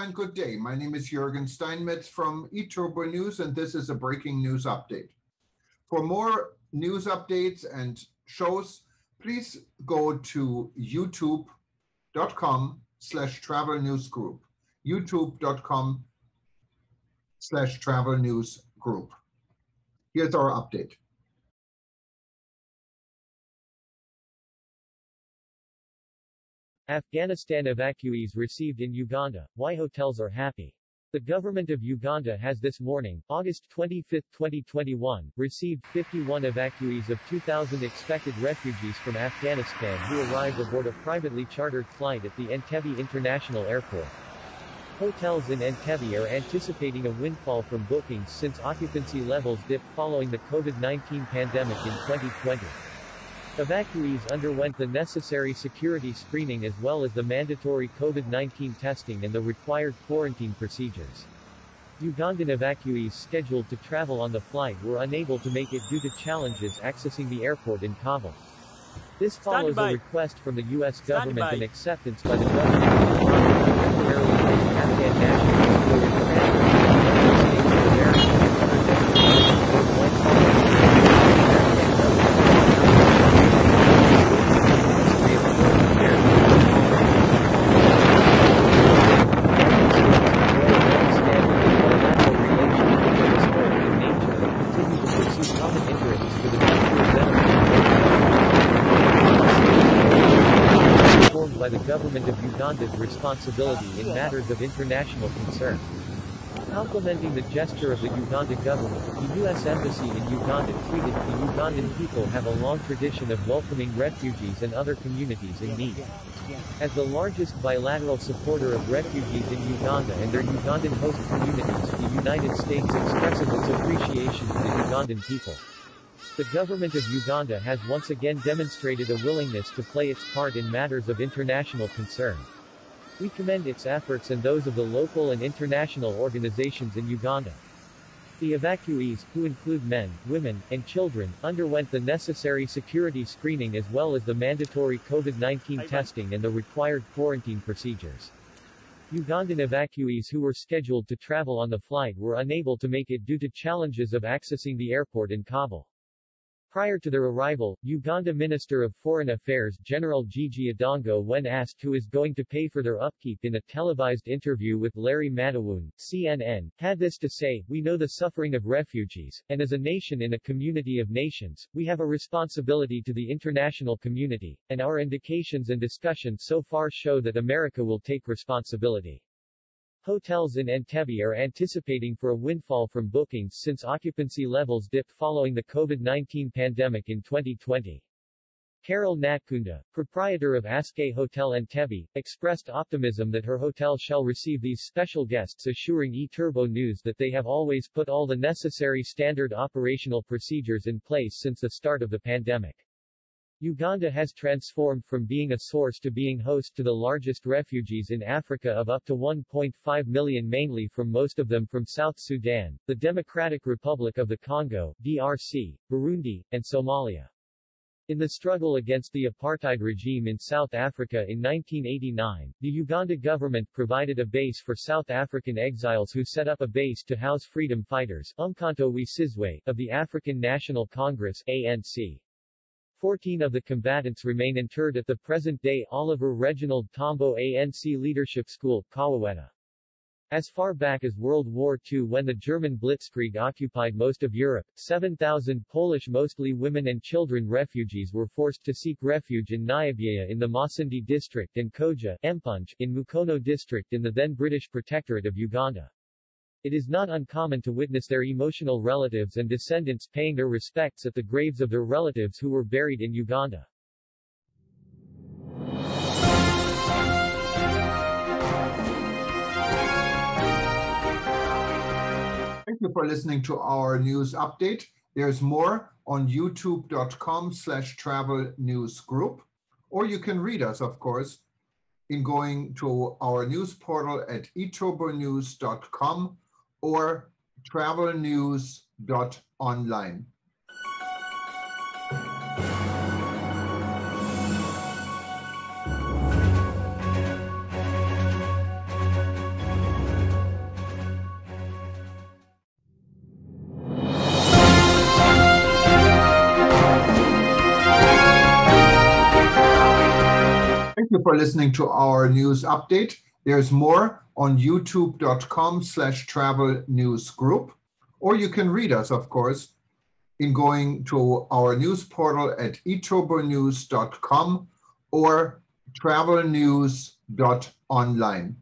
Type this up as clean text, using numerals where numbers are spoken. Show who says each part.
Speaker 1: and good day. My name is Jürgen Steinmetz from Entebbe News, and this is a breaking news update. For more news updates and shows, please go to youtube.com/travel news group, youtube.com/travel news group. Here's our update.
Speaker 2: Afghanistan evacuees received in Uganda. Why hotels are happy. The government of Uganda has this morning, August 25, 2021, received 51 evacuees of 2,000 expected refugees from Afghanistan who arrived aboard a privately chartered flight at the Entebbe International Airport. Hotels in Entebbe are anticipating a windfall from bookings since occupancy levels dipped following the COVID-19 pandemic in 2020. Evacuees underwent the necessary security screening as well as the mandatory COVID-19 testing and the required quarantine procedures. Ugandan evacuees scheduled to travel on the flight were unable to make it due to challenges accessing the airport in Kabul. This follows a request from the U.S. government and acceptance by the government of Uganda to temporarily place Afghan nationals who were transferred to the United States of America under by the government of Uganda's responsibility in matters of international concern. Complementing the gesture of the Uganda government, the U.S. Embassy in Uganda tweeted, "The Ugandan people have a long tradition of welcoming refugees and other communities in need." As the largest bilateral supporter of refugees in Uganda and their Ugandan host communities, the United States expresses its appreciation to the Ugandan people. The government of Uganda has once again demonstrated a willingness to play its part in matters of international concern. We commend its efforts and those of the local and international organizations in Uganda. The evacuees, who include men, women, and children, underwent the necessary security screening as well as the mandatory COVID-19 testing and the required quarantine procedures. Ugandan evacuees who were scheduled to travel on the flight were unable to make it due to challenges of accessing the airport in Kabul. Prior to their arrival, Uganda Minister of Foreign Affairs General Gigi Adongo, when asked who is going to pay for their upkeep in a televised interview with Larry Madawoon, CNN, had this to say, "We know the suffering of refugees, and as a nation in a community of nations, we have a responsibility to the international community, and our indications and discussions so far show that America will take responsibility." Hotels in Entebbe are anticipating for a windfall from bookings since occupancy levels dipped following the COVID-19 pandemic in 2020. Carol Natkunda, proprietor of Aske Hotel Entebbe, expressed optimism that her hotel shall receive these special guests, assuring Entebbe News that they have always put all the necessary standard operational procedures in place since the start of the pandemic. Uganda has transformed from being a source to being host to the largest refugees in Africa of up to 1.5 million, mainly from most of them from South Sudan, the Democratic Republic of the Congo, DRC, Burundi, and Somalia. In the struggle against the apartheid regime in South Africa in 1989, the Uganda government provided a base for South African exiles who set up a base to house freedom fighters Umkhonto we Sizwe of the African National Congress ANC. 14 of the combatants remain interred at the present-day Oliver Reginald Tambo ANC Leadership School, Kawaweta. As far back as World War II, when the German Blitzkrieg occupied most of Europe, 7,000 Polish, mostly women and children refugees were forced to seek refuge in Nyabyeya in the Masindi district and Koja Empunj in Mukono district in the then British Protectorate of Uganda. It is not uncommon to witness their emotional relatives and descendants paying their respects at the graves of their relatives who were buried in Uganda.
Speaker 1: Thank you for listening to our news update. There's more on youtube.com/travel news group, or you can read us, of course, in going to our news portal at etobbernews.com or travelnews.online. Thank you for listening to our news update. There's more on youtube.com/travel news group, or you can read us, of course, in going to our news portal at etrobernews.com or travelnews.online.